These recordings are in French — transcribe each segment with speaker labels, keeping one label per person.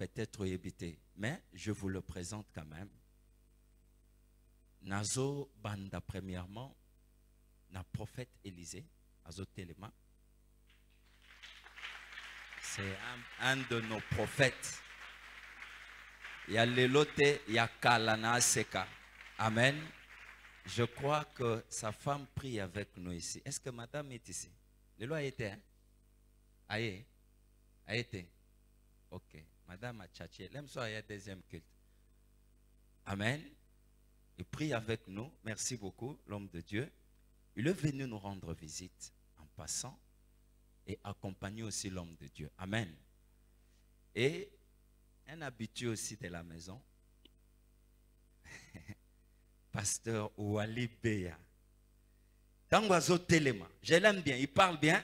Speaker 1: peut-être éviter, mais je vous le présente quand même. Nazo Banda, premièrement, na prophète Élisée, Nazo Téléma. C'est un de nos prophètes. Il y a Lelote, il y a Kalana Seka. Amen. Je crois que sa femme prie avec nous ici. Est-ce que madame est ici? Lelo a été, hein? Aïe. A été. Ok. Madame a tchatché. L'aime soit il y a deuxième culte. Amen. Il prie avec nous. Merci beaucoup, l'homme de Dieu. Il est venu nous rendre visite en passant et accompagner aussi l'homme de Dieu. Amen. Et un habitué aussi de la maison, pasteur Ouali Beya. Tangoazo Telema. Je l'aime bien, il parle bien.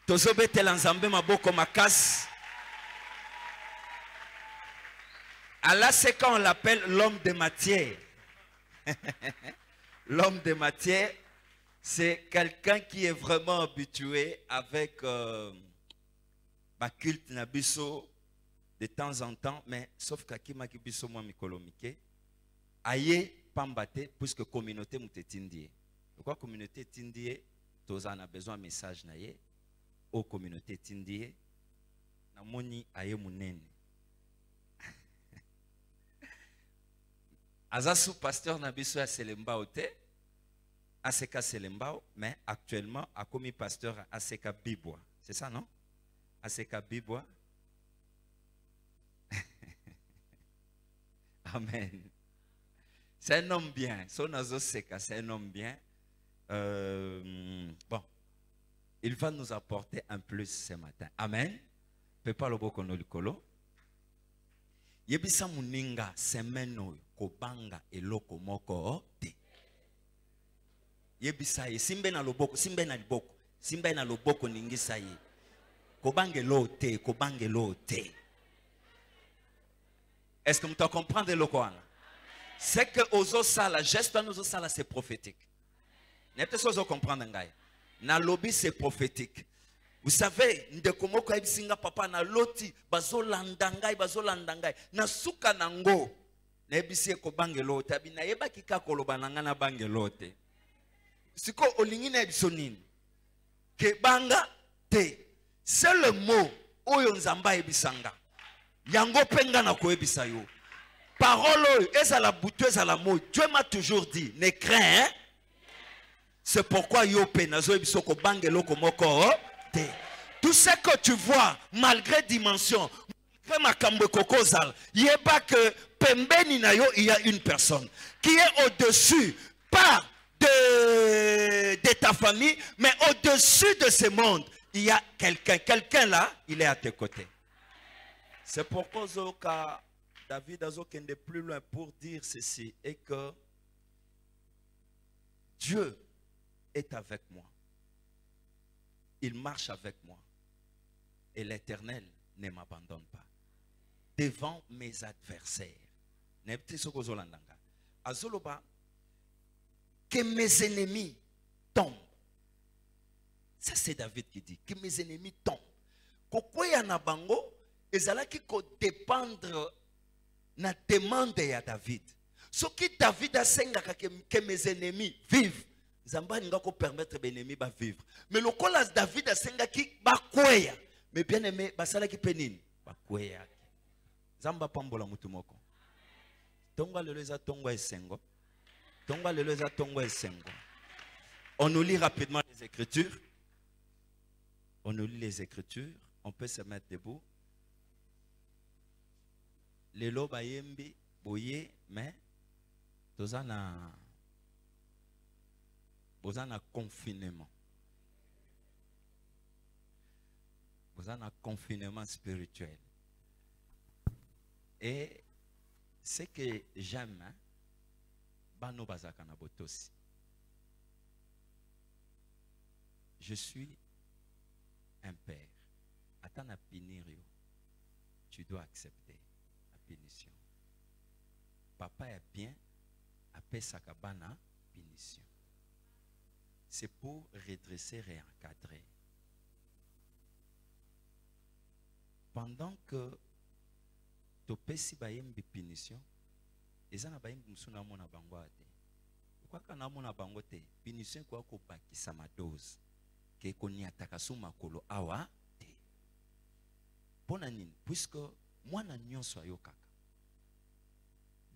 Speaker 1: Tozobe Telanzambe Maboko Makas. Allah, c'est quand on l'appelle l'homme de matière. L'homme de matière, c'est quelqu'un qui est vraiment habitué avec ma culte nabiso de temps en temps, mais sauf qu'Akima Kibiso moi mikolomike, aye pambate, puisque communauté moutetindie. Pourquoi communauté tindie, tous en a besoin de message naye, aux communautés tindie, na moni aye munene. Azasu pasteur nabiso à Selembao te, Aseka Selembao, mais actuellement a commis pasteur à Aseka Bibois. C'est ça, non? Aseka Bibois. Amen. C'est un homme bien. Son Azo Seka, c'est un homme bien. Bon, il va nous apporter un plus ce matin. Amen. Pepa lobo kono likolo. Yebisa muninga semeno kobanga eloko moko te. Yebisa ye simbe na loboko, simbe na liboko, simbe na loboko ningisa ye. Kobange lo te, kobange lo te. Est-ce que vous comprenez le Coran? C'est que aux sala, geste nous sala c'est prophétique. N'est-ce pas ce que vous comprenez? Na lobby c'est prophétique. Vous savez, ndeko ko ebisinga papa na loti bazolandangai bazolandangai na suka nango na ebisi ko bangelo tabi na yeba kika koloba nanga na bangelo te. Siko olingi na ebiso nini? Ke banga te. C'est le mot oyo nzamba ebisanga. Yango penga na ko ebisa yo. Parole eza la bouteuse à la mot. Dieu m'a toujours dit, ne crains. Hein? C'est pourquoi yo penazo ebiso ko bangelo ko moko. Tout ce que tu vois, malgré dimension, malgré ma kambe kokozal, il n'y a pas que pembeni na yo, il y a une personne qui est au-dessus, pas de ta famille, mais au-dessus de ce monde. Il y a quelqu'un. Quelqu'un là, il est à tes côtés. C'est pourquoi David a de plus loin pour dire ceci, et que Dieu est avec moi. Il marche avec moi. Et l'Éternel ne m'abandonne pas. Devant mes adversaires. Que mes ennemis tombent. Ça c'est David qui dit. Que mes ennemis tombent. Kokoya na bango, ezalaki ko dépendre na demande ya David. Ce qui David a sengaka que mes ennemis vivent. Zamba n'inga ko permettre mes ennemis ba vivre. Mais le colas David a sengaki ba kweya. Mais bien aimé, basala ki penine ba kweya. Zamba pambola mutu moko. Tonga leleza tonga esengo. Tonga leleza tonga esengo. On nous lit rapidement les Écritures. On nous lit les Écritures. On peut se mettre debout. Lelo bayembi boye mais tozana confinement. Vous avez un confinement spirituel. Et ce que j'aime, bano bazakana botosi. Je suis un père. Attends à punir, tu dois accepter la punition. Papa est bien, après sakabana punition. C'est pour redresser et encadrer. Pendant que topesi bayembi punition eza na bayembi musuna mona bango ate kwaka na mona bango te punition kwa ko bakisa madose ke koni ataka su makolo awa te pona nini puisque mwana nyonso ayokaka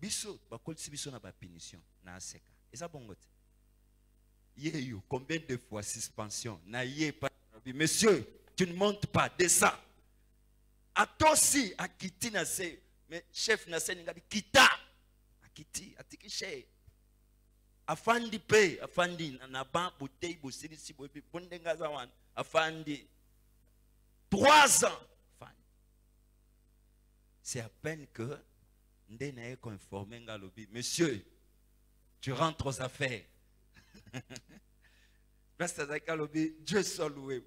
Speaker 1: biso bakolisi biso na ba punition na aseka eza bongo te yeyo combien de fois suspension na ye pas monsieur tu ne montes pas descends atosi akiti na se mais chef na se ningabi kita akiti atiki che afandi pe afandi na ba bouteille bosili bobi bondenga za wana afandi 3 ans afandi c'est à peine que ndena est conformé ngalobi monsieur tu rentres aux affaires Pasteur Zakalobi Dieu soit loué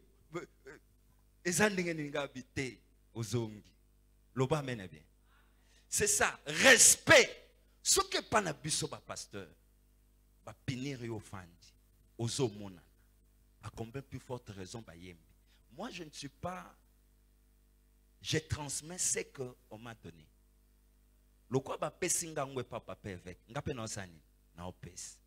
Speaker 1: ezandenge ninga habité ozongi loba mena bien c'est ça respect ce que pas na biso ba pasteur ba pinir yo fandi ozo monana à combien plus forte raison ba yembi moi je ne suis pas je transmets ce que on m'a donné lokwa ba pesinga ngwe papa avec ngape na osani na opesi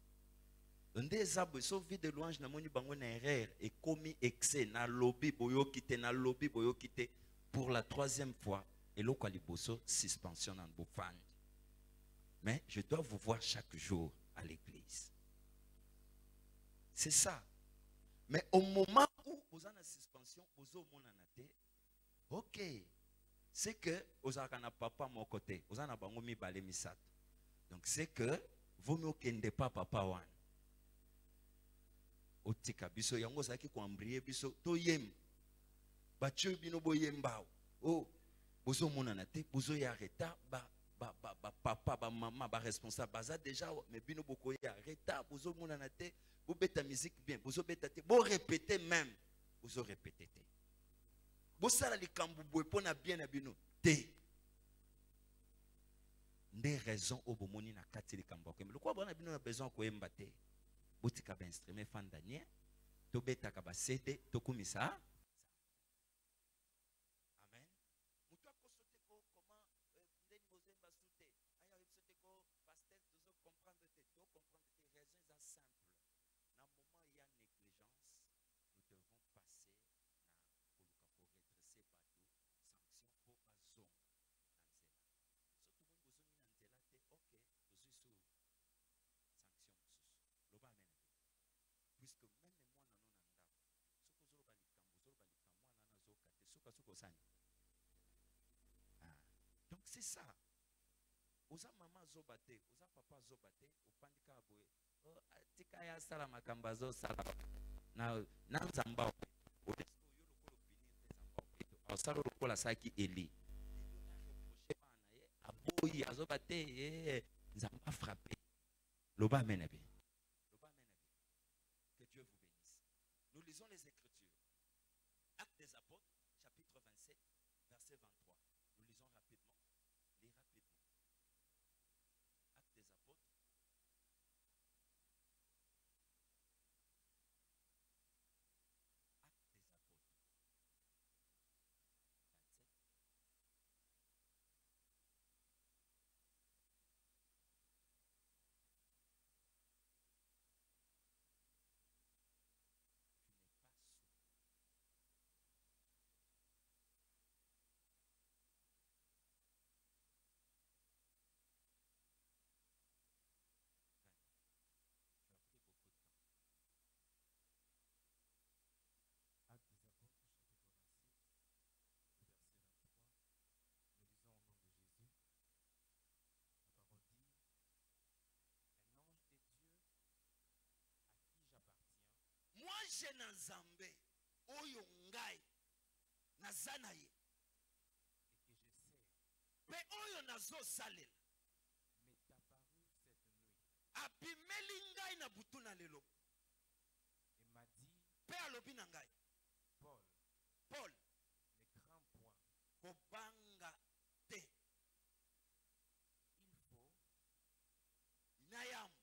Speaker 1: ndé abo so vie de louange na moni bango na erreur et commis excès na lobby boyo kité na lobby boyo kité pour la 3e fois et lokwa liboso suspension en bofand mais je dois vous voir chaque jour à l'église c'est ça mais au moment où vous en a suspension vous au mona na té OK c'est que vous avez un papa mon côté vous en a bango mi balé misato donc c'est que vous ne kende pas papa wan otika biso yango zaki ko embrier biso to yem batyo bino boyemba o bozo mona na te bozo ya reta ba papa ba maman ba responsable baza déjà mais bino boko ya reta bozo mona na te bo beta musique bien bozo beta te bo répéter même bozo répéter te bo sala likambu boy pona bien na bino te ndé raison o bomoni na kati likambu ko mais quoi bona bino na besoin ko yemba te botika ba instrument fandanie to beta ka ba CD to kumisa amen mutu akosote ko comment ndeni bozemba sute aya sote ko pasteur dozo comprendre te to comprendre te raison est simple na moment il y a négligence nous devons passer na koluka pour redresser bateau sanction pour bazon na nzela surtout mon bozoni na nzela te OK dozo sanction loba amen puisque même moi na non ndako sokozoloba likambo mwana na zoka te suka sani donc c'est ça oza mama zobate oza papa zobate opandika boye tika ya sala makamba zo sala na nzamba odesko yo lokolo pinir te nzamba osala lokola saki eli aboyi azobate nzamba frappé loba amen bien. Que Dieu vous bénisse. Nous lisons les Écritures. Actes des Apôtres, chapitre 27, verset 23. Nous lisons rapidement. Lis rapidement. Actes des Apôtres. Actes des Apôtres. 27. Moi je n'enzambe oyo ngai nazana ye pe oyo nazo salela abimeli ngai na butu na lelo pe alobi na ngai Paul kobanga te nayambo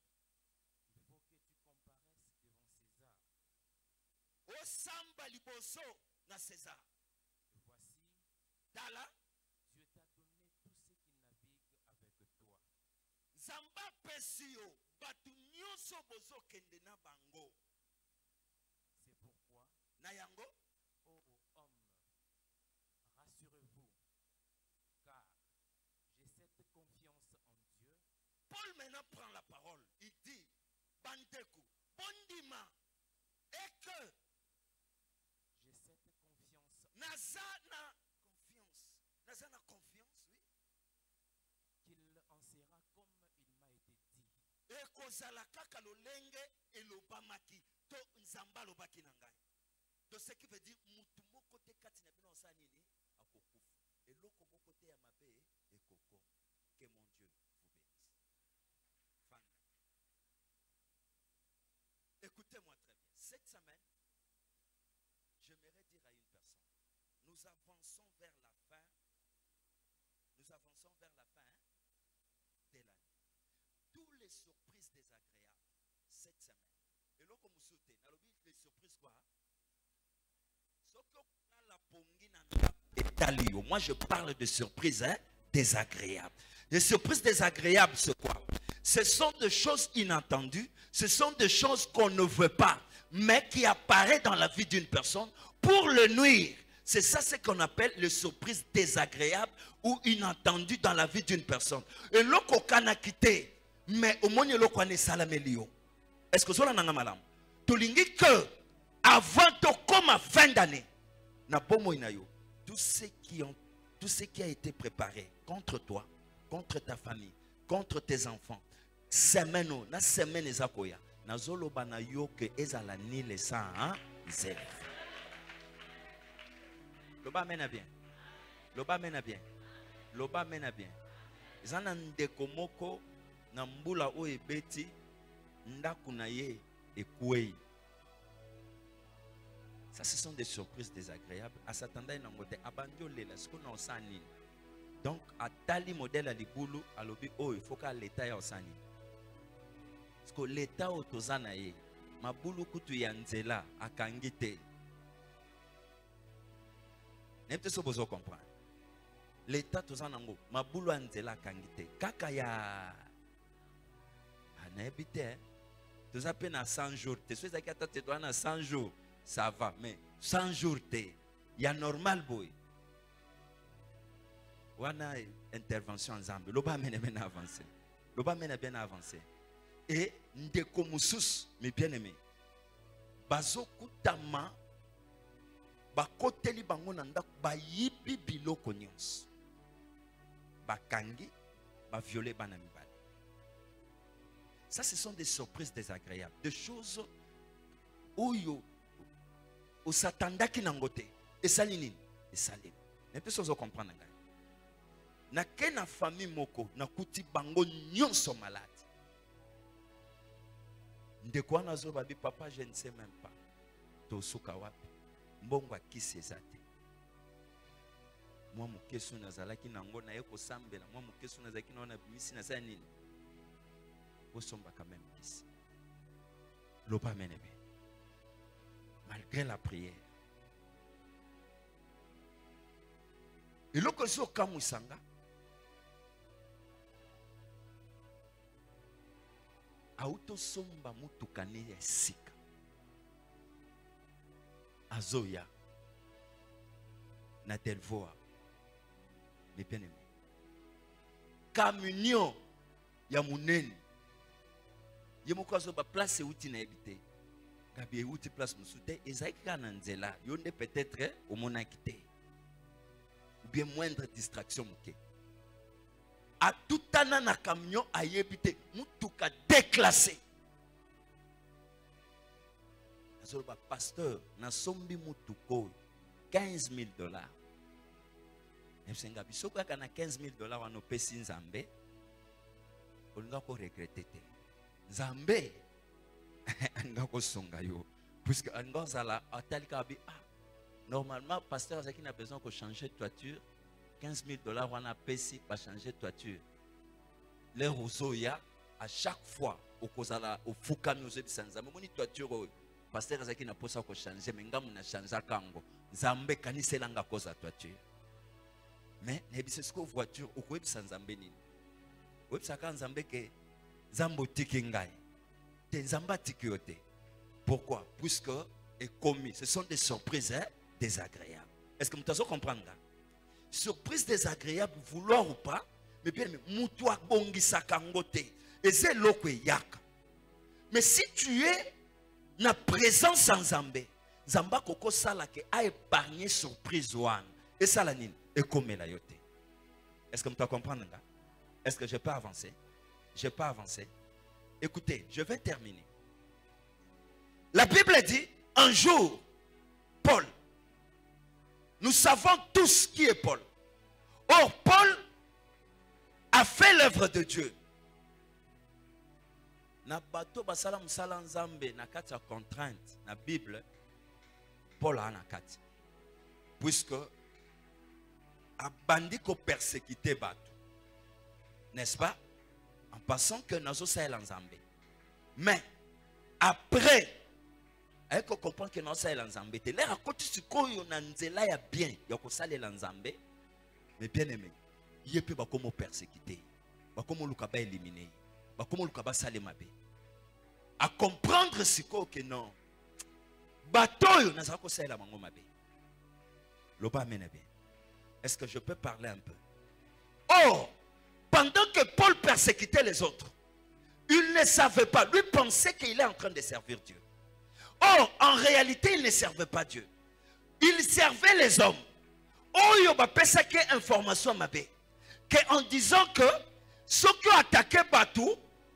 Speaker 1: osamba liboso na César. Tala,
Speaker 2: C'est pourquoi, ô homme, rassurez-vous, car j'ai cette confiance en Dieu.
Speaker 1: Paul maintenant prend la parole. Il dit, Bandeku, Bondima, et que
Speaker 2: J'ai cette confiance
Speaker 1: Nazana confiance. Nazana confiance, oui.
Speaker 2: qu'il en sera comme il m'a été dit.
Speaker 1: Et kozala kaka lolenge et lobamaki to nzamba lobaki nangai. Donc ce qui veut dire mutu moko te kati na bino osanini akokufa. Et loko moko te ya mabe et koko. Que mon Dieu vous bénisse. Fanda. Écoutez-moi très bien. Cette semaine, j'aimerais dire à une personne, nous avançons vers la fin. Nous avançons vers la fin de l'année. Toutes les surprises désagréables cette semaine. Et là, comme vous sautez, les surprises quoi? Moi, je parle de surprises désagréables. Les surprises désagréables, c'est quoi? Ce sont des choses inattendues, ce sont des choses qu'on ne veut pas, mais qui apparaissent dans la vie d'une personne pour le nuire. C'est ça ce qu'on appelle les surprises désagréables ou inattendues dans la vie d'une personne. Et l'autre qu'on a quitté, mais au moins l'autre qu'on est salamelio. Est-ce que cela n'a pas mal? Tu l'indiques que avant de comme à fin d'année, tout ce qui a été préparé contre toi, contre ta famille, contre tes enfants, semaine na semaine ezakoya, na zolo bana yo que ezala ni le sang zéro. Loba mena bien. Loba mena bien. Loba mena bien. Zana ndeko moko na mbula o ebeti ndaku na ye ekwei. Ça, ce sont des surprises désagréables. À s'attendre à une angote. Abandonner là, ce qu'on a au sani. Donc, à tali modèle à l'ibulu, à l'obi, oh, il faut que l'État ait au sani. Parce que l'État au tozanaye, ma boulou kutu yanzela, à kangite. N'importe ce que vous comprenez. L'État tozanango, ma boulou yanzela, à kangite. Kaka ya. Anabite, tu as peine à 100 jours. Tu sais que tu dois à 100 jours. Ça va, mais 100 jours, il y a normal, boy. On a intervention en Zambie. L'Oba mène bien avancé. L'Oba mène bien avancé. Et Ndekomusus, mes bien-aimés, Bazo Kutama, Bakoteli Bangonanda, Bayibi Biloko Nyons, Bakangi, Baviolé Banamibali. Ça, ce sont des surprises désagréables, des choses où au s'attendait qui n'angote et salinine et saline. Mais peu chose comprendre ngai. Na kena famille moko na kuti bango nyonso malade. Ndeko na zo babi papa je ne sais même pas. To suka wapi. Mbongo akisi ezate. Moi mukesu nazalaki nango na yeko sambela. Moi mukesu nazalaki na bimisi na sa nini. Osomba quand même kisi. Loba menebe. Malgré la prière. Et le que sur Kamusanga, auto somba mutukane ya sika. Azoya. Na Delvoa. Mais bien aimé. Communion ya muneni. Yemoko azoba place uti na habité. Gabi outi place musute ezaki na nzela yonde peut-être au monakité ou bien moindre distraction muke a tout na camion ayebite mutuka déclassé azoloba pasteur na sombi mutuko $15,000 emsenga bisoko aka na $15,000 wana opesi nzambe olinga ko regretter te nzambe puisque normalement pasteur Zaki a besoin de changer de toiture $15,000 on a payé pour changer de toiture les rosoya à chaque fois au kozala au fuka nous ebisanza moni toiture pasteur Zaki na posa ko changer mais ngamu na changer kango nzambe kaniselanga koza toiture mais nebise ce voiture au ko ebisanza nini websaka nzambe ke Zambo tiki ngai. Te nzamba tiki yo te. Pourquoi? Puisque est commis. Ce sont des surprises désagréables. Est-ce que vous comprenez? Surprise désagréable, vouloir ou pas, mais bien, moutoua bongi sakangote. Et c'est l'eau yaka. Mais si tu es na présence en Zambé, Zamba koko sala ke a épargné surprise one. Et ça la nine, et comme la yote. Est-ce que vous comprenez? Est-ce que je peux avancer? Je peux avancer. Écoutez, je vais terminer. La Bible dit, un jour, Paul, nous savons tous qui est Paul. Or, Paul a fait l'œuvre de Dieu. Na bato basala musala nzambe na kati ya contrainte na Bible, Paul a na kati. Puisque abandi ko persécuter bato. N'est-ce pas? En passant que nazo saela nzambe. Mais après, il faut comprendre que nazo saela nzambe te. L'air à côté si koyo na nzela ya bien, ya ko salela nzambe. Mais bien aimé, il peut pas comme persécuter. Ba comme luka ba éliminer. Ba comme luka ba salé mabe. À comprendre si ko que non. Batoyo na za ko saela mango mabe. Loba mena bien. Est-ce que je peux parler un peu? Oh, pendant que Paul persécutait les autres, il ne savait pas. Lui pensait qu'il est en train de servir Dieu. Or, en réalité, il ne servait pas Dieu. Il servait les hommes. Oh, il y a une information en disant que ceux qui ont attaqué Batou,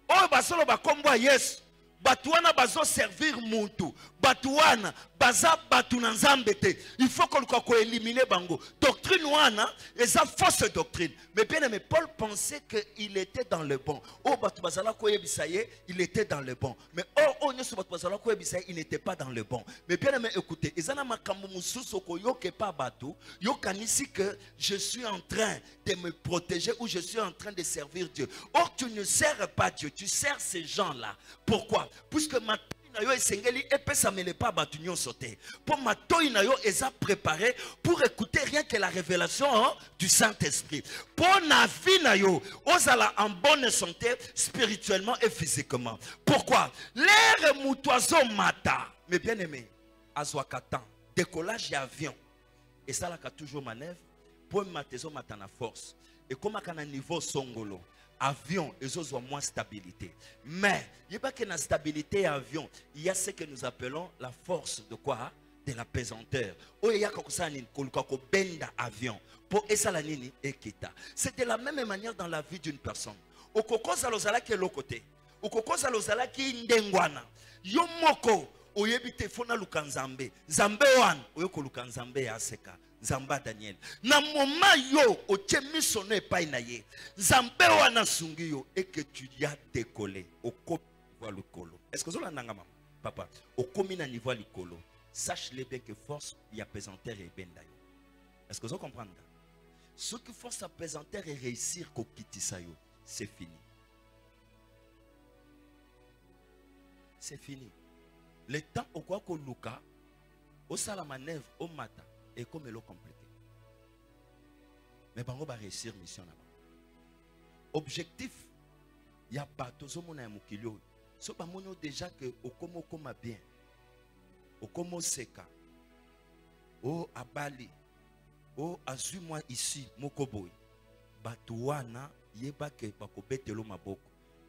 Speaker 1: oh, il y a combat yes. Batouana bazo servir muntu. Batouana baza batu nanzambete. Il faut qu'on élimine bango. Doctrine wana, et ça fausse doctrine. Mais bien aimé, Paul pensait qu'il était dans le bon. Oh batu bazala koye bisaye, il était dans le bon. Mais oh on est batu bazala koye bisaye, il n'était pas dans le bon. Mais bien aimé, écoutez, ezana makambo mususu ko yoke pa batu, yokanisi que je suis en train de me protéger ou je suis en train de servir Dieu. Or tu ne sers pas Dieu, tu sers ces gens-là. Pourquoi? Puisque ma nayo esengeli epesa mele pas batunyo sauté. Pour ma toi nayo eza préparé pour écouter rien que la révélation du Saint-Esprit. Pour na vie nayo ozala en bonne santé spirituellement et physiquement. Pourquoi? L'air mutoiso mata. Mais bien aimé, azwakatan, décollage d'avion. Et ça là toujours manœuvre pour matezo matana force. Et comme à un niveau songolo. Avion, ils ont moins stabilité. Mais, il n'y a pas que la stabilité avion. Il y a ce que nous appelons la force de quoi? De la pesanteur. Il y a benda avion. Pour esalanini ekita. C'est de la même manière dans la vie d'une personne. Au kokoza lozala qui est l'autre côté. Au kokoza lozala qui ndengwana. Yomoko. Oyebite fona lukanzambe. Zambe wan. Oyoko lukanzambe ya seka. Zamba Daniel. Na moment yo otie missionné epai na ye. Zambe wana sungi yo et que tu y as décollé au niveau likolo. Est-ce que vous l'entendez maman? Papa, au komi na niveau likolo. Sache-le bien que force y a pesanteur et benda yo. Est-ce que vous comprenez? Ce qui force à pesanteur et réussir ko kitisa yo, c'est fini. C'est fini. Le temps au quoi ko luka, au sala manœuvre, au matin. Et comme elle a complété. Mais bango va réussir mission là-bas. Objectif, il y a pas tout ce monde à mukilio. So ba mono déjà que au komo koma bien. Au komo seka. Au abali. Au azu moi ici mokoboy. Batuana yeba ke bako betelo maboko.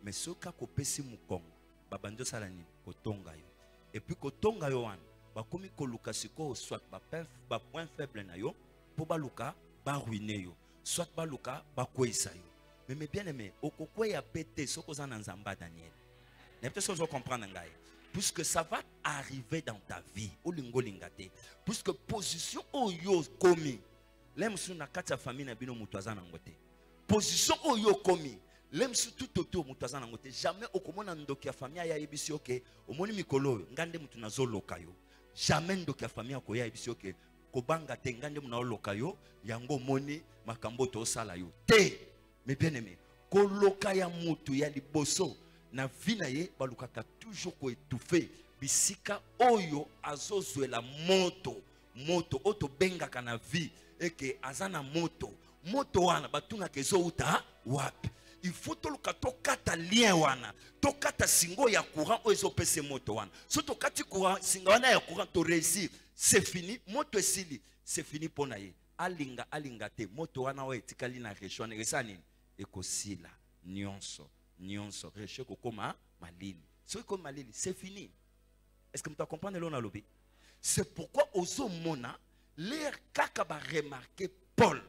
Speaker 1: Mais ce ka ko pesi mukongo. Babando salani ko tonga yo. Et puis ko tonga yo wana. Bakomi koluka siko soit ba point faible na yo pour baluka ba ruiner yo soit baluka ba kwesa yo. Mais bien aimé okoko ya pété soko za na nzamba Daniel. Ne peut-être que vous comprendre ngai. Puisque ça va arriver dans ta vie olingo lingate. Puisque position oyo komi lemsu na kati ya famille na bino mutu azana ngote. Position oyo komi lemsu tout autour mutu azana ngote. Jamais okomona ndoki ya famille ya yebisi oke omoni mikolo ngande mutu nazoloka yo. Jamais ndoki ya famille ko ya ebisi oke kobanga te ngande muna oloka yo yango moni makambo to sala yo te. Mais bien aimé ko loka ya mutu ya liboso na vie na ye balukaka toujours ko étouffer bisika oyo azozwela moto oto bengaka na vie et que azana moto wana batuna kezo uta wapi. il faut toluka tokata lien wana, tokata singo ya courant o ezopese moto wana. So tokati courant singa wana ya courant to réussir, c'est fini, moto esili, c'est fini pona ye. Alinga te, moto wana o etikali na région esa nini ekosila nyonso région kokoma malili. So comme malili, c'est fini. Est-ce que tu comprends le lobby? C'est pourquoi ozo mona l'air kaka ba remarquer Paul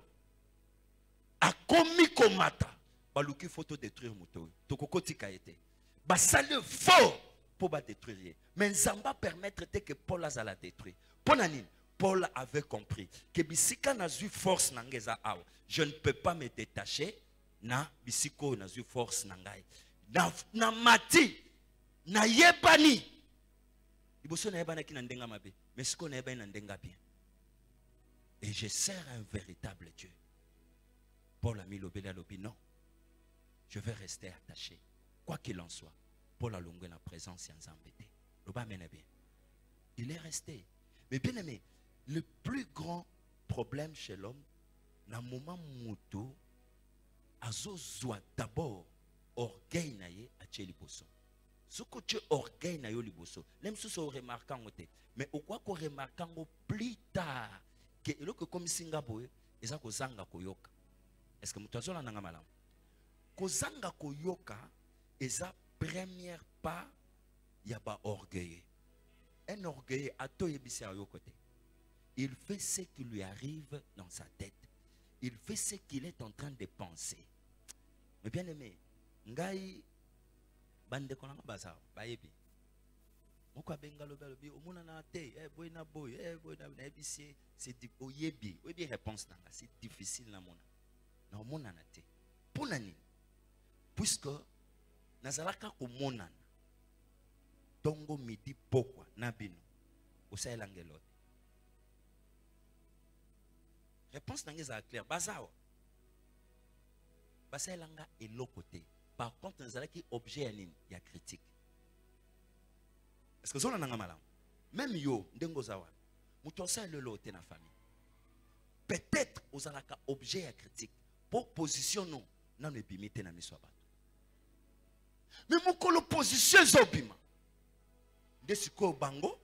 Speaker 1: a commis komata baluki photo détruire moto to kokoti kaete ba sale fort pour ba détruire mais nzamba permettre que Paul a la détruire ponanine. Paul avait compris que bisika na zu force na ngeza awa je ne peux pas me détacher na bisiko na zu force na ngai na mati na yebani liboso na yebana ki na ndenga mabe mais siko na yebani na ndenga bien. Et je sers un véritable Dieu. Paul a mis l'obéli à l'obéli. Non. Je vais rester attaché. Quoi qu'il en soit. Paul a longué la présence sans embêter. L'obéli mène bien. Il est resté. Mais bien aimé, le plus grand problème chez l'homme, dans le moment où azozwa d'abord orgueil na ye a tche liboso. Ce que tu orgueil na yo liboso. Même si c'est remarquant, mais au quoi qu'on remarquant plus tard. Que eloko comme Singapour eza kozanga koyoka. Est-ce que mutazo la nanga malam? Kozanga koyoka eza première pas ya ba orgueil. Un orgueil ato yebisi ayo côté. Il fait ce qui lui arrive dans sa tête. Il fait ce qu'il est en train de penser. Mais bien aimé, ngai bande konanga baza bayebi. Moko bengalo belobi omona na te boy na ebisi c'est oyebi réponse nanga c'est difficile na mona na omona na te pona nini puisque nazalaka ko monana tongo midi pokwa na bino osaela ngelo réponse nanga za clair bazawa basaela nga eloko te. Par contre nazalaki objet ya nini ya critique. Est-ce que ça n'a pas même yo ndengo zawa mutosa le lote na famille peut-être aux alaka objet à critique pour position non na ne bimite na miso bato mais mukolo position zobima desiko bango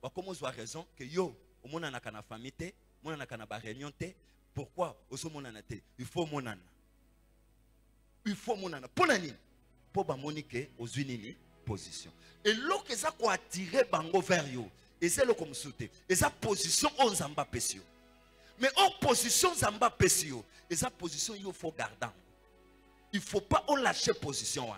Speaker 1: ba komo zo raison que yo omona na kana famille te mona na kana ba réunion te pourquoi oso mona na te il faut monana pona nini po ba monique ozwi nini position. Et l'autre qui a attiré bango vers yo, et c'est le comme souté. Et sa position on zamba pesio. Mais en position zamba pesio, et sa position il faut garder. Il faut pas on lâcher position.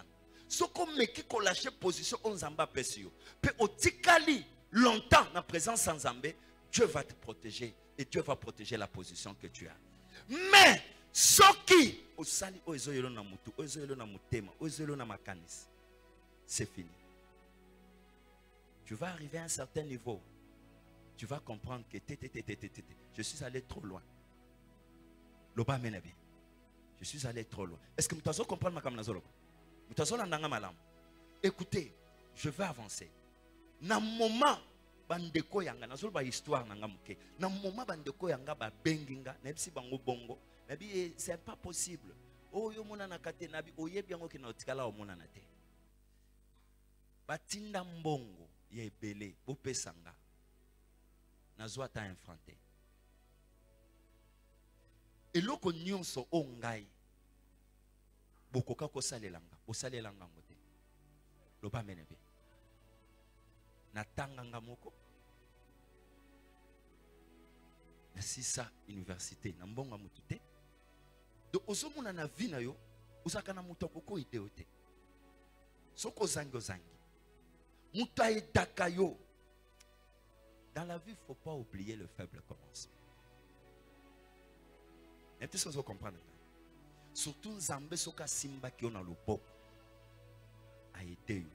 Speaker 1: Ce qu'on met qui qu'on lâche position on zamba pesio. Puis au tikali longtemps na présence sans zambé, Dieu va te protéger et Dieu va protéger la position que tu as. Mais ce qui au sali o ezoyelo na mutu, o ezoyelo na mutema, o ezoyelo na makanis. C'est fini. Tu vas arriver à un certain niveau. Tu vas comprendre que je suis allé trop loin. Loba menabi. Je suis allé trop loin. Est-ce que vous avez compris ma kamnazolo? Vous avez nanga malam. Écoutez, je vais avancer. Na moment bandeko yanga nazolo ba histoire nanga muke. Na moment bandeko yanga ba benginga, nebisi bango bongo. Nabi c'est pas possible. Oh yo mona na kate nabi oyebi yango ki na otikala o mona na te. Batinda mbongo ya ebele bopesanga nazwa ta infranté eloko nyonso o ngai bokoka kosalelanga osalelanga ngote loba menebe natanganga moko na sisa université na mbonga mutu te do ozomona na vie na yo uzaka na mutu akoko ideo te soko zangi Mutaïdakayo. Dans la vie, il ne faut pas oublier le faible commencement. Est-ce que vous comprenez? Surtout Zambé Soka Simba qui ont le beau a aidé.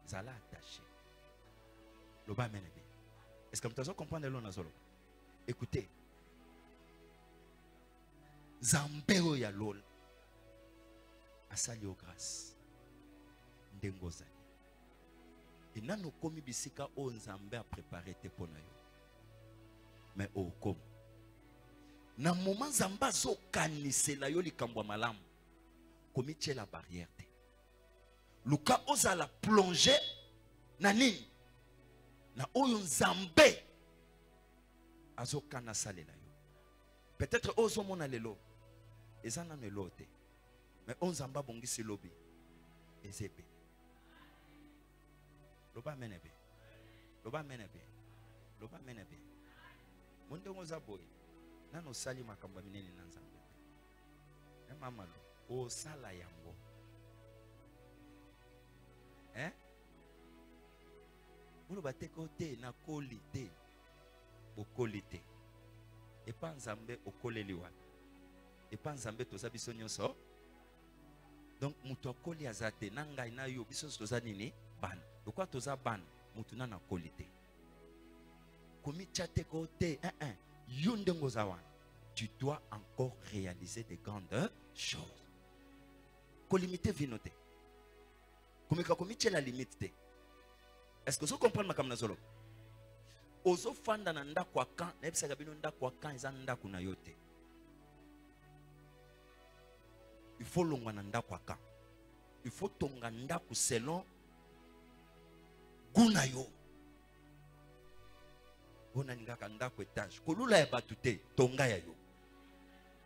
Speaker 1: Zala attaché. Est-ce que vous comprenez le nazolo? Écoutez. Zambé ya lol. Asali o grâce ndengozali et nano komi bisika o nzambe a préparé te pona yo mais o comme Na moment zamba zo kanisela yo likambo malamu. Komitie la barrière te. Luka oza la plonger na nini? Na oyo nzambe azo kana salela yo. Peut-être ozo mona lelo. Ezana nelo te. Mais on zamba bongisi lobi. Ezebe. Loba menebe. Loba menebe. Loba menebe. Monde ngoza boy. Nano sali makamba minene na nzambe. E mama lo o sala yango. Mulu bateko te na koli te. Bokoli te. E pa nzambe okoleli wapi. E pa nzambe toza biso nyonso. Donc mutu akoli azate na ngai na yo biso toza nini ban. Lokwa toza ban mutu na na koli te. Komi chate ko te yo ndengo za wana. Tu dois encore réaliser de grandes choses. Kolimite vino te. Komika komiche la limite te. Est-ce que vous comprenez ma kamnazolo? Ozo fanda na ndako akan, na ebisa bino ndako akan eza ndako na yote. Il faut longwa na ndako akan. Il faut tonga ndako selon guna yo. Bona ngaka ndako etage. Kolula ya batute tonga ya yo.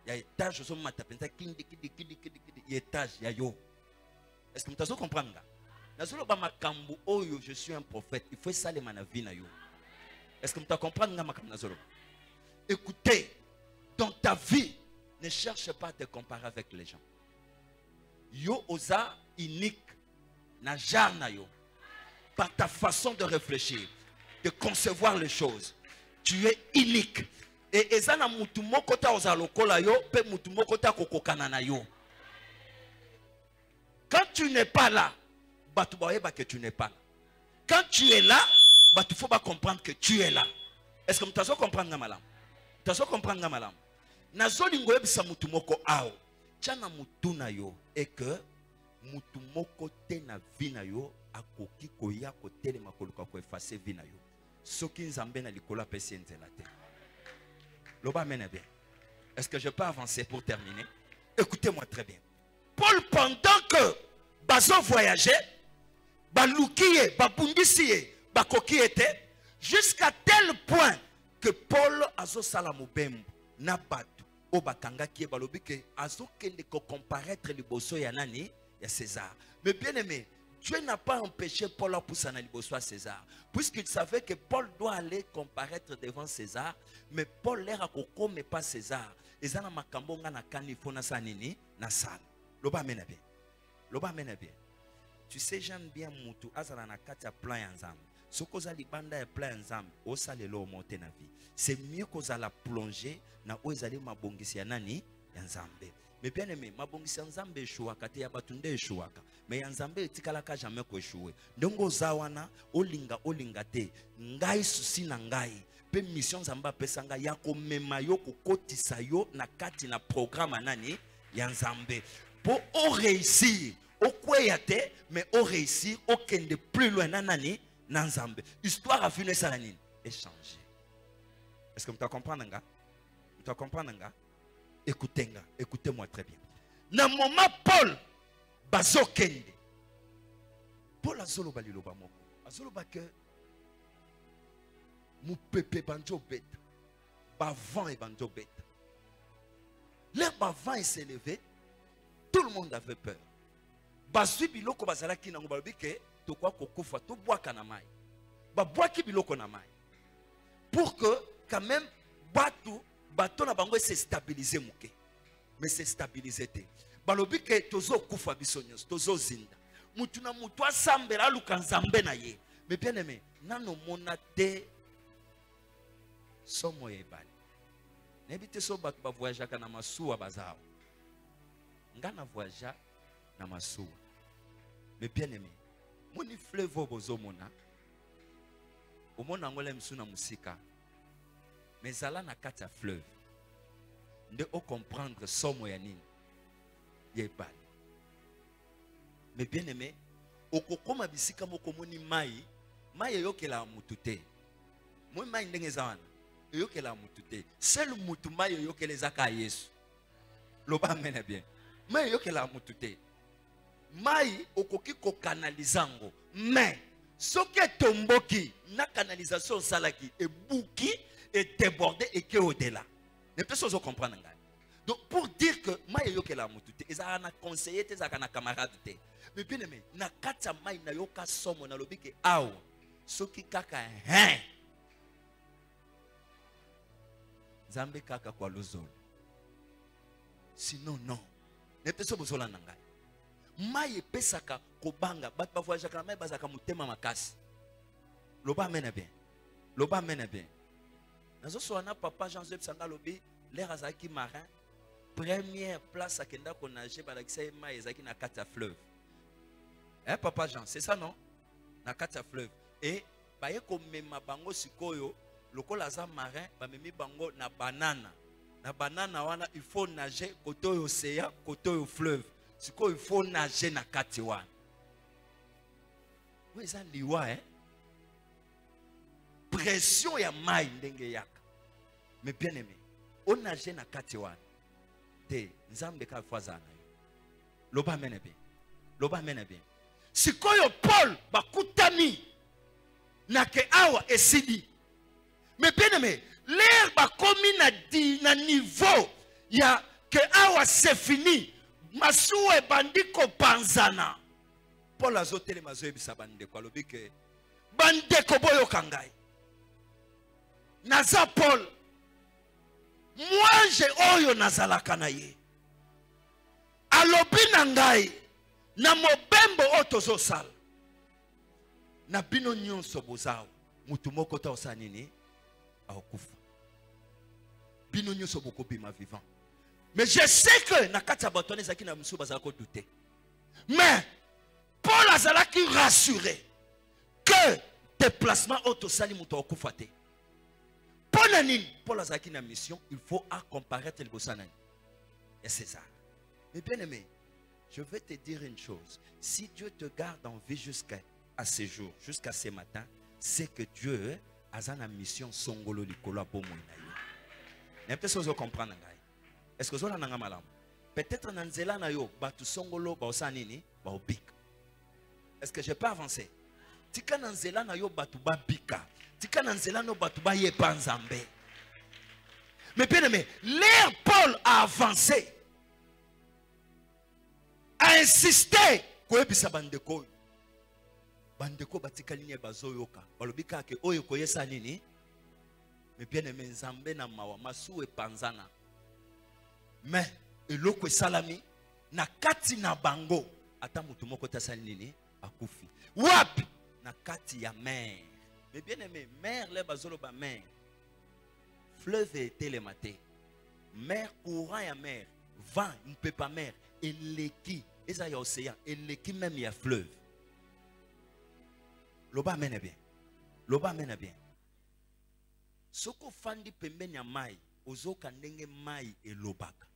Speaker 1: Ya etage ozo mata penza kindi etage ya yo. Est-ce que vous avez compris? Nazolo ba makambu oyo je suis un prophète. Il faut ça les manavina yo. Est-ce que vous comprenez nga makambu nazolo? Écoutez, dans ta vie, ne cherche pas à te comparer avec les gens. Yo oza unique na jarna yo. Par ta façon de réfléchir, de concevoir les choses, tu es unique. Et ezana mutu moko ta oza lokola yo, pe mutu moko ta kokokana na yo. Quand tu n'es pas là, que tu n'es pas là. Quand tu es là, il faut pas comprendre que tu es là. Est-ce que tu as compris malam? Tu as compris malam? Nazo lingo ebisa mutu moko ao. Tiana mutu na yo et que mutu moko te na vie na yo akoki koya ko telema koluka ko effacer vie na yo. Soki nzambe na likola pesi nzela te. Loba mena bien. Est-ce que je peux avancer pour terminer? Écoutez-moi très bien. Paul, pendant que bazo voyageait, baloukiye, babundisiye, bakokiyete, jusqu'à tel point que Paul azo salamubembu na batu o bakanga ki balobi ke azo kende ko comparaître liboso ya nani ya César. Mais bien aimé, Dieu n'a pas empêché Paul à pousser na liboso à César, puisqu'il savait que Paul doit aller comparaître devant César, mais Paul l'air à koko mais pas César. Ezana makambo nga na kani fona sanini na sala. Loba mena bien. Loba mena bien. Tu sais, j'aime bien mutu azala na kati ya plan ya nzambe. Sokoza libanda ya plan ya nzambe, osale lo monter na vie. C'est mieux koza la plonger na ozali mabongisi ya nani ya nzambe. Mais bien aimé, mabongisi ya nzambe eshuaka te ya batunde eshuaka. Mais ya nzambe etikalaka jamais ko eshuwe. Ndongo zawana olinga te. Ngai susi na ngai. Pe mission nzamba pesa nga ya komema yo kokotisa yo na kati na programme nani ya nzambe. Pour réussir, au kweyate, mais au réussir, au kende plus loin nanani nanzambe. Histoire a fini ça nanine échanger. Est-ce que vous comprenez nga? Vous comprenez nga? Écoutez-moi très bien. Na moment Paul bazo kende. Paul azolo balilo ba moko. Azolo ba ke mu pepe banjo beta. Ba vent et banjo beta. L'air ba vent s'est levé. Tout le monde avait peur. Basui biloko bazalaki nango balobi ke to kwa kokufa to bwaka na mai. Ba bwaki biloko na mai. Pour que quand même bato na bango se stabiliser muke. Mais se stabiliser te. Balobi ke tozo kufa bisonyos, tozo zinda. Mutu na mutu asambela luka nzambe na ye. Mais bien aimé, nano mona te somo yebali. Nebite so bato ba voyagaka na masuwa bazao. Ngana voyage na masuwa. Mais bien aimé, moni fleuve bozo mona. Omona ngole msu na musika. Mais zala na kati ya fleuve. Nde o comprendre somo ya nini. Yebali. Mais bien aimé, okokoma bisika moko moni mai, mai yokela mutu te. Moi mai ndenge za wana. eyokela mutu te. Seul mutu mai eyokela ezaka Yesu. Loba amen bien. Mai eyokela mutu te. Mai okoki ko kanalizango. Mais soki tomboki na canalisation salaki et bouki et débordé et que au-delà. Ne peut pas comprendre. Donc pour dire que mai eyokela mutu te, ezaka na conseiller te, ezaka na camarade te. Mais bien aimé, na kata mai na yoka somo na lobi ke awa soki kaka hein. Zambe kaka kwa lozolo. Sinon non. Ne peut pas bozola nanga. Mai pesaka kobanga bat ba voyage ka mai bazaka mutema makasi. Loba mena bien. Loba mena bien. Nazo so na papa Jean-Zeb Sanga lobi l'air azaki marin. Première place à kenda ko nager balakisa mai ezaki na kata fleuve. Hein papa Jean, c'est ça non? Na kata fleuve. Et baye ko mema bango sikoyo lokola za marin ba memi bango na banana. Na banana wana il faut nager côté océan, côté au fleuve. Siko il faut nager na kati wana. Oui ça liwa hein. Pression ya mai ndenge yaka. Mais bien aimé, on nager na kati wana. Te nzambe ka fazana. Loba mena bien. Loba mena bien. Sikoyo Paul bakutami na ke awa esidi. Mais bien aimé, l'air bakomi na niveau ya que awa c'est fini. Masuwe bandiko panzana. Paul azotele mazo ebisa bandeko alobi ke bandeko boyo kangai. Naza Paul. Moi je oyo nazalaka na ye. Alobi na ngai na mobembo otozo sala. Na bino nyonso bozao. Mutu moko ta osanini akufa. Bino nyonso bokobima vivant. Mais je sais que nakati abatone zaki na musu bazako douter. Mais Paul azalaki rassuré que déplacement autosali muto okufa te. Paul azalaki na mission, il faut comparaître le bosanani. Et c'est ça. Mais bien aimé, je vais te dire une chose. Si Dieu te garde en vie jusqu'à ce jour, jusqu'à ce matin, c'est que Dieu a une mission songolo likolo abomo na yo. N'est-ce pas comprendre? Est-ce que vous avez un malam? Peut-être dans nzela na yo batu songolo ba osanini ba obik. Est-ce que je peux avancer? Tika na nzela na yo batu ba bika. Tika na nzela no batu ba yepa nzambe. Mais bien aimé, l'ère Paul a avancé, a insisté ko ebisa bandeko. Bandeko batika ligne bazoyoka. Balobika ke oyo koyesa nini? Mais bien aimé nzambe na mawa masu e panzana. Mais eloko salami na kati na bango ata mutu moko tasali nini akufi. Wapi na kati ya mer. Mais bien aimé, mer le bazolo ba mer. Fleuve était le maté. Mer courant ya mer, vent ne peut pas mer et leki, eza ya océan et leki même ya fleuve. Loba mena bien. Loba mena bien. Soko fandi pembeni ya mai, ozoka ndenge mai elobaka.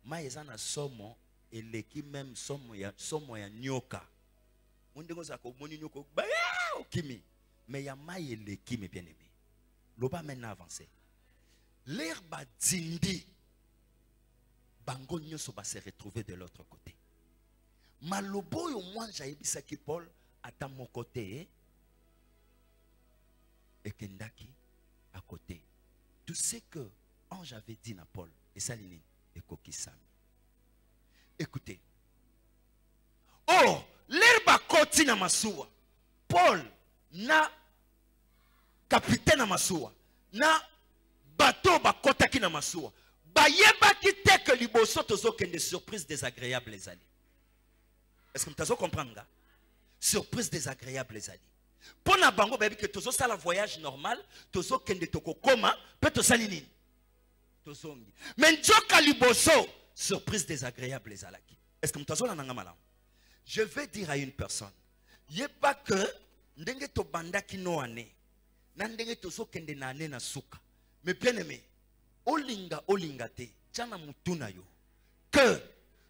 Speaker 1: Mai ezana somo eleki même somo ya nyoka. Mondego za ko moni nyoko ba okimi. Mais ya mai eleki me bien aimé. Loba maintenant avancé. L'herbe dindi bango nyoso ba se retrouver de l'autre côté. Malobo yo mwanja ebisa ki Paul ata mon côté et kendaki à côté. Tout ce que ange avait dit à Paul et Saline et Kokisami. Écoutez. Oh, l'herbe koti na masuwa. Paul na capitaine na masuwa. Na bateau bakotaki na masuwa. Bayebaki te que liboso tozo kende surprise désagréable les amis. Est-ce que vous comprenez? Surprise désagréable les amis. Pour na bango baby que tozo sala voyage normal, tozo kende toko koma, peut to salini. Tozongi. Mais njoka liboso, surprise désagréable les alaki. Est-ce que vous avez malam? Je vais dire à une personne, yé pas que ndenge to bandaki no ane. Nandenge tozo kende na ane na suka. Mais bien aimé, olinga te, tchana mutuna yo. Que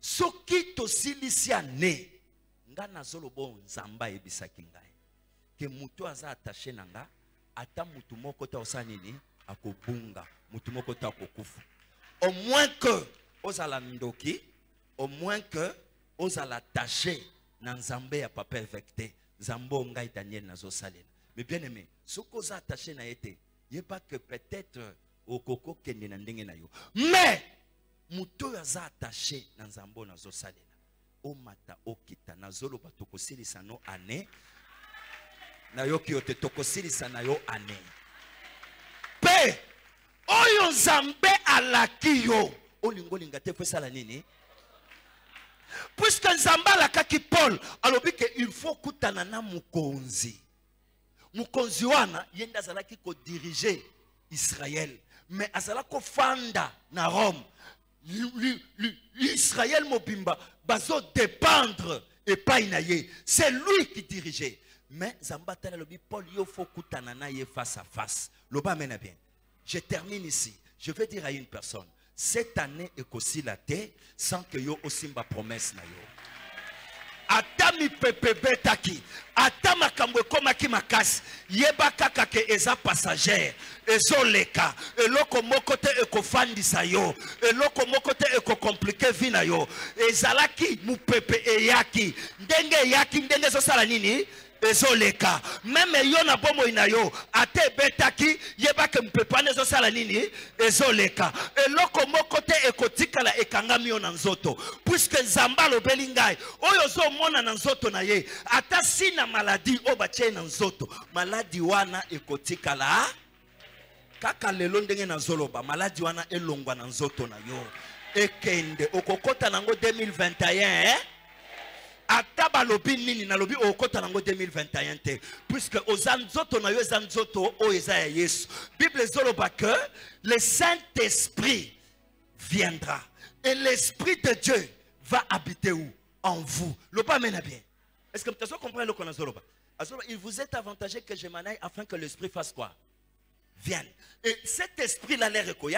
Speaker 1: soki to silisi ane, nga na zolo bon zamba ebisaki ngai. Que mutu aza attaché nanga, ata mutu moko ta osanini akobunga mutu moko ta akokufa. Au moins que ozala ndoki, au moins que ozala taché na nzambe ya papa évêque Zambo ngai Daniel nazo salela. Mais bien aimé, ce qu'on a attaché na été, il n'y a pas que peut-être au coco kende na ndenge na yo. Mais muto yaza attaché na nzambo nazo salela. O mata o kita nazolo ba tokosili sano ane. Na yo kiyote tokosili sana yo ane. Pe oyo nzambe alaki yo. Olingolinga te fesa la nini? Puisque nzambe alakaki Paul, alobi que il faut kutana na mukonzi. Mukonzi wana yenda zalaki ko diriger Israël, mais azala ko fanda na Rome. Israël mobimba bazo dépendre et pas inaye. C'est lui qui dirigeait. Mais nzambe tala lobi Paul yo faut kutana na ye face à face. Loba mena bien. Je termine ici. Je vais dire à une personne, cette année est aussi la terre sans que yo osimba promesse na yo. Atami pepe taki, atama kamwe koma ki makas, yeba kaka ke eza passager, ezo leka, eloko moko te eko fandisa yo, eloko moko te eko komplike vina yo, ezalaki mu pepe eyaki, ndenge zo sala nini? Ezoleka même yo na bomo ina yo ate betaki yeba ke mpepane zo sala nini ezoleka eloko moko te ekotikala ekangami yo na nzoto puisque nzamba lobeli ngai oyo zo mona na nzoto na ye ata sina maladie o batie na nzoto maladie wana ekotikala kaka lelo ndenge na zoloba maladie wana elongwa na nzoto na yo ekende okokota nango 2021 Ataba lobi nini na lobi okota nango 2021 te puisque ozanzoto na yo zanzoto o eza ya Yesu. Bible zoloba que le Saint-Esprit viendra et l'Esprit de Dieu va habiter où? En vous. Loba mena bien. Est-ce que tu comprends le qu'on a zoloba? Il vous est avantagé que je m'en aille afin que l'Esprit fasse quoi? Vienne. Et cet esprit-là, l'esprit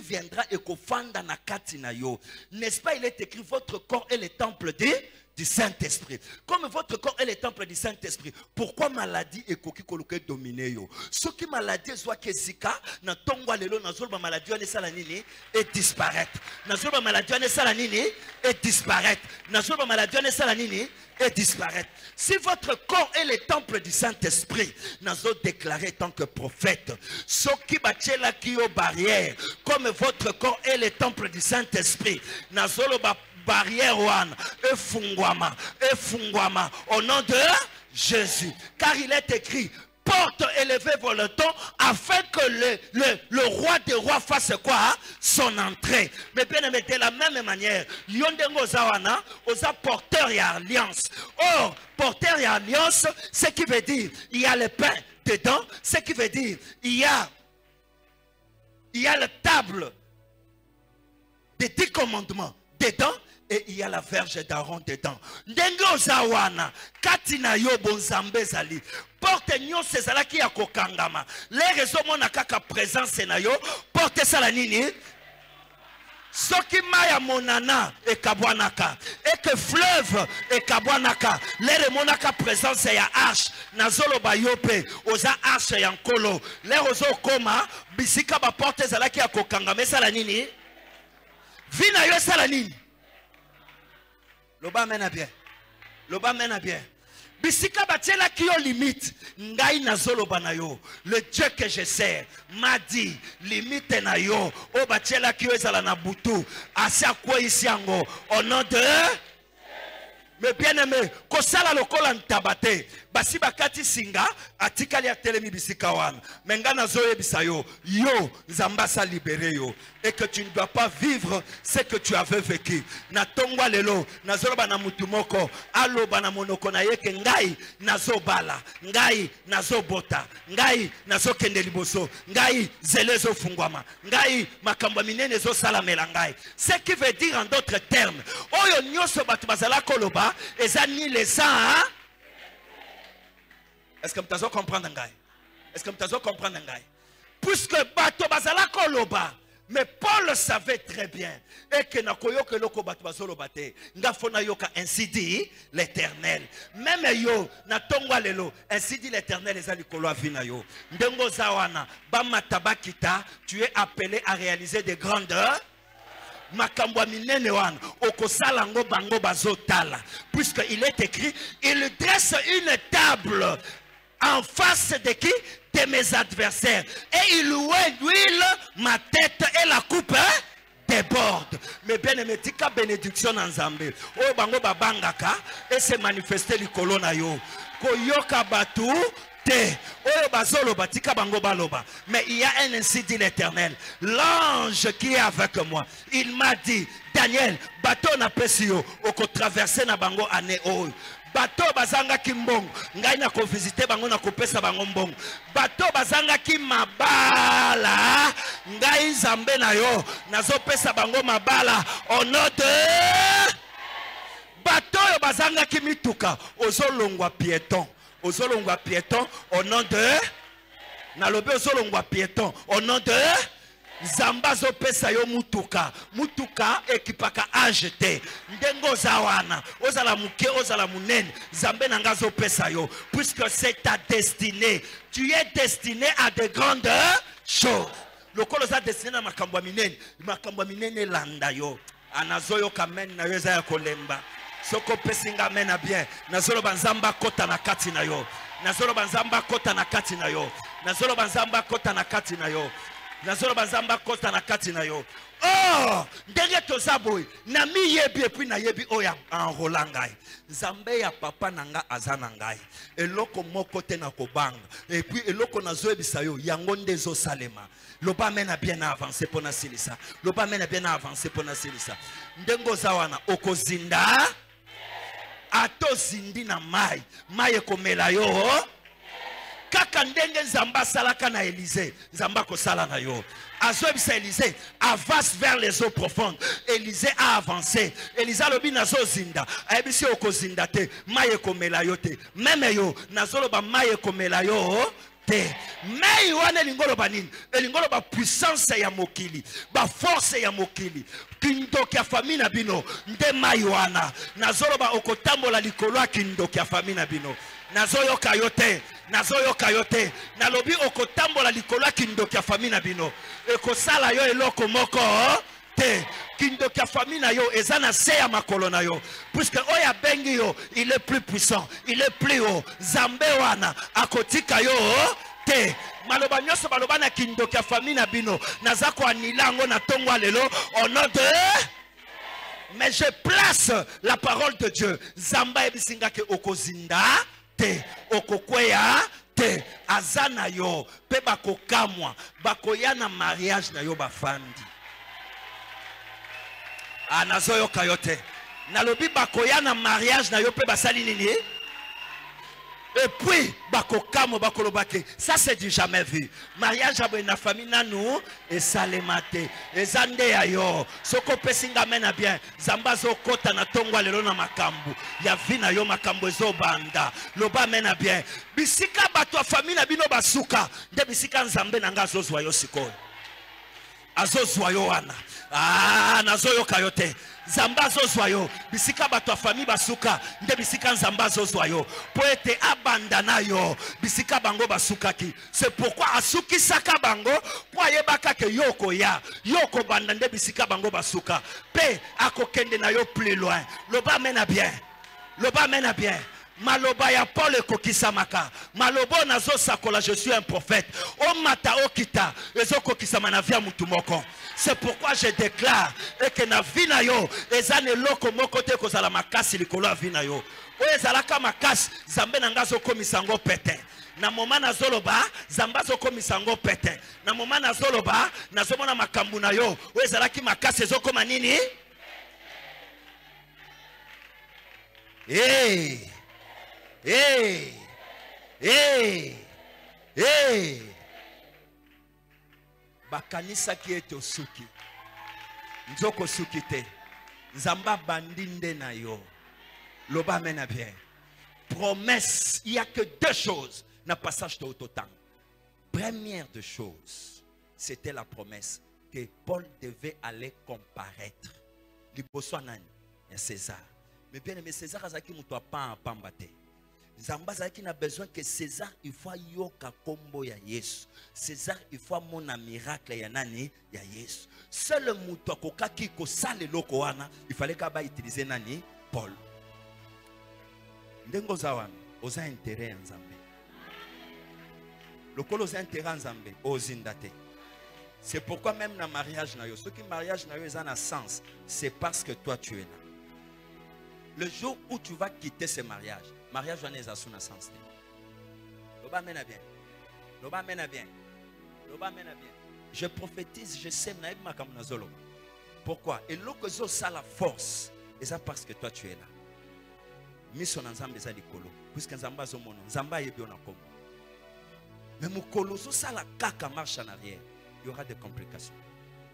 Speaker 1: viendra et kofanda na katina yo. N'est-ce pas, il est écrit, votre corps est le temple du Saint-Esprit. Comme votre corps est le temple du Saint-Esprit, pourquoi maladie et koki koloke dominer yo? Ce qui maladie soit que zika, na tongwa lelo na zolba maladie ane salanini et disparaître. Na zolba maladie ane salanini et disparaître. Na zolba maladie ane salanini et disparaître. Si votre corps est le temple du Saint-Esprit, nous avons déclaré tant que prophète, ce qui bâtira qui aux barrières, comme votre corps est le temple du Saint-Esprit, nous avons barrière et fungwama, au nom de Jésus. Car il est écrit, porte élevée vos letons afin que le roi des rois fasse quoi? Son entrée. Mais bien aimé, de la même manière, yondengo zawana, osa porteur et alliance. Or, porteur et alliance, ce qui veut dire, il y a le pain dedans, ce qui veut dire, il y a la table des 10 commandements dedans. Et il y a la verge d'Aaron dedans. Ndengo zawana, katina yo bonzambe zali. Porte nyon sezala ki ya kokangama. Les raisons mona kaka présence na yo, porte sala nini? Soki maya monana e kabwanaka. Et que fleuve e kabwanaka. Les monaka présence ya arche. Nazolo bayope, oza arche yankolo. Les ozo koma, bisika ba porte zala ki ya kokangama. Sala nini? Vina yo sala nini? Loba mena bien. Loba mena bien. Bisika batiela ki yo limite. Ngai nazolo banayo. Le Dieu que je sers m'a dit limite na yo. O batiela ki yo ezala na butu. Asia kwa isiango. Au nom de... Mais bien aimé, kosala lokola ntabate. Basi bakati singa atikali ya telemi bisika wana. Mengana zoye bisayo. Yo zambasa libéré yo. Et que tu ne dois pas vivre ce que tu avais vécu. Na tongwa lelo, na zoroba na mutumoko, alo bana monoko na yeke ngai na zobala, ngai na zobota, ngai na zokende liboso, ngai zelezo fungwama, ngai makamba minene zo salamela ngai. Ce qui veut dire en d'autres termes, oyo nyoso batu bazala koloba, ezani les sangs. Est-ce que vous comprenez ngai? Est-ce que vous comprenez ngai? Puisque bato bazala koloba, Mais Paul savait très bien et que nakoyoka loko batu bazolo bate ngafona yoka ainsi dit l'Éternel. Même yo na tongwa lelo ainsi dit l'Éternel les alikolo vina yo. Ndengo zawana ba matabakita, tu es appelé à réaliser des grandeurs. Makambo minene wana okosala ngo bango bazotala, puisque il est écrit, il dresse une table en face de qui? De mes adversaires. Et il huile ma tête et la coupe déborde. Mais bien aimé, tika bénédiction en Zambé. O bango babangaka et se manifester likolo na yo. Koyoka batu te. O bazolo batika bango baloba. Mais il y a un ainsi dit l'Éternel. L'ange qui est avec moi, il m'a dit, Daniel, bateau na pesio, oko traverser na bango ane oyo. Bato bazanga kimbong ngai na ko visiter bango na ko pesa bango mbong. Bato bazanga ki mabala ngai Nzambe na yo nazo pesa bango mabala au nom de bato yo bazanga ki mituka ozolongwa piéton au nom de nalobe ozolongwa piéton au nom de Zambazo pesa yo mutuka ekipaka ajete ndengo zawana ozala muke ozala munene Zambe nangazo pesa yo, puisque c'est ta destinée. Tu es destiné à de grandes choses. Le kolo za destiné na makambo minene landa yo anazoyo kamen na yo za ya kolemba soko pesinga mena bien nazolo banzamba kota na kati na yo, nazolo banzamba kota na kati na yo, nazolo banzamba kota na kati na yo, nazolo banzamba kota na kati na yo. Oh, ndenge tozaboy na mi yebi et puis na yebi oya en rolangai Nzambe ya papa nanga azana ngai eloko moko te na kobanga et puis eloko nazo ebisa yo yango ndezo salema loba mena bien avancer pona silisa, loba mena bien avancer pona silisa ndengo zawana okozinda ato zindi na mai komela yo kaka ndenge Nzamba salaka na Élisée Nzamba ko sala na yo. Azobisa Élisée avance vers les eaux profondes. Élisée a avancé. Élisée lobi nazo zinda ayebisi okozinda te maye komela yo te. Même yo nazolo ba maye komela yo te. Mais wana lingolo banini elingolo ba puissance ya mokili ba force ya mokili kindoki ya famille na bino nde mai wana nazolo ba okotambola likolo kindoki ya famille na bino. Nazoyo kayote nalobi okotambola likolo kindoki ya famille na bino ekosala yo eloko moko te. Kindoki ya famille na yo ezana se ya makolo na yo, puisque oya bengi yo il est plus puissant, il est plus haut. Zambe wana akotika yo te. Maloba nyoso baloba na kindoki ya famille na bino nazako anilango na tongwa lelo au nom de. Mais je place la parole de Dieu. Zamba ebisinga ke okozinda te okokweya te azana yo pe bakokamwa bakoya na mariage na yo bafandi anazoyo kayote nalobi bakoya na mariage na yo pe basali nini et puis bakokamwa bakolobake ça c'est du jamais vu. Mariage abwe na famille nanou et salemate ezande ya yo soko pesinga mena bien Zamba zo kota na tongwa lelo na makambu ya vina yo makambu ezo banda loba mena bien bisika bato ya famille na bino basuka nde bisika Nzambe nanga azozwa yo sikoyo azozwa yo wana nazoyo kayote Zamba azozwa yo bisika bato ya famille basuka nde bisika Nzamba azozwa yo po ete abandana yo bisika bango basukaki. C'est pourquoi asukisaka bango po ayebaka ke yoko banda nde bisika bango basuka pe akokende na yo plus loin. Loba mena bien maloba ya Paul ekokisamaka malobo nazo sakola je suis un prophète o mata okita ezokokisama na via mutu moko. C'est pourquoi je déclare et que na vina yo ezane loko moko te kozala makasi likolo ya vina yo o ezalaka makasi Zambe nanga zokomisa ngo pete na moma nazoloba Zamba zokomisa ngo pete na moma nazoloba nazomona makambu na yo o ezalaki makasi ezokoma nini. Bakanisa ki ete osuki nzoko suki te Nzamba bandinde na yo loba mena bien promesse. Il y a que deux choses na passage de Autotang. Première de choses c'était la promesse que Paul devait aller comparaître. Liboso nani ya César. Mais bien aimé, César azaki muto pas pambate. Zamba azaki na besoin que César il faut yoka kombo ya Yesu. César il faut mona miracle ya nani ya Yesu. Seul muto kokaki ko sale loko wana, il fallait kaba utiliser nani Paul. Ndengo zawan, oza intérêt en Zambé. Le colo oza intérêt en Zambé, ozindate. C'est pourquoi même dans le mariage, ce qui mariage a un sens, c'est parce que toi tu es là. Le jour où tu vas quitter ce mariage va un sens. Loba mena bien. Loba mena bien. Loba mena bien. Je prophétise, je sais ma kamunazolo. Pourquoi? Et l'autre ça la force, et ça parce que toi tu es là. Mission ensemble ça likolo, puisque nzamba zo mono, nzamba yebi on a comme. Mais mon colosso ça la caca marche en arrière. Il y aura des complications.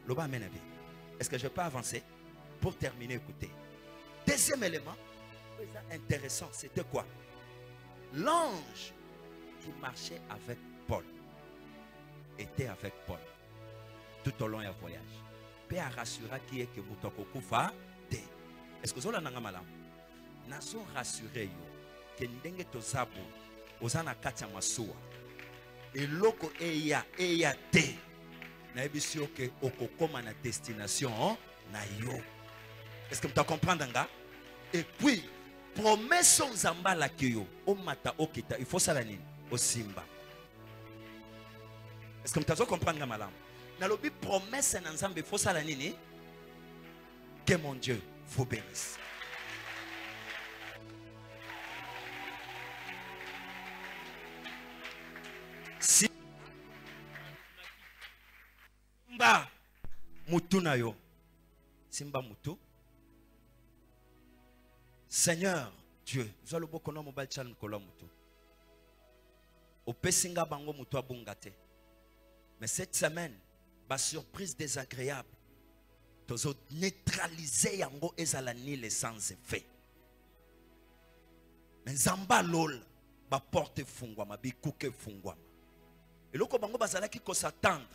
Speaker 1: Loba mène bien. Est-ce que je peux avancer? Pour terminer, écoutez. Deuxième élément, intéressant, c'était quoi? L'ange qui marchait avec Paul était avec Paul tout au long du voyage. Paix a rassuré qui est que Moutoko Koufa te. Est-ce que vous avez un malam? Nous rassuré que ndenge tozabu ozana katia masuwa. Et loko eya te. Est-ce que tu comprends? Et puis, promesse nzamba la kiyo, o mata okita, il faut ça la nini, au simba. Est-ce que tu comprends malam? Na lobi promesse nzamba, il faut ça la nini. Que mon Dieu vous bénisse. Si Simba mutu na yo. Simba mutu. Seigneur Dieu, vous allez beaucoup nommer mobile channel kolo mutu. Au pesinga bango mutu abungate. Mais cette semaine, ba surprise désagréable. Tozo neutraliser yango ezalani les sans effet. Mais zamba lol ba porte fungwama bi kuke fungwama. Et loko bango bazalaki ko s'attendre.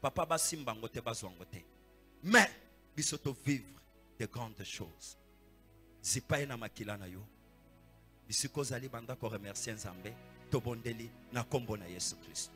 Speaker 1: Papa ba simbango te bazwango te. Mais bisoto vivre de grandes choses. Zipaye na makila na yo. Bisiko zali banda ko remercier Nzambe, tobondeli na kombo na Yesu Christ.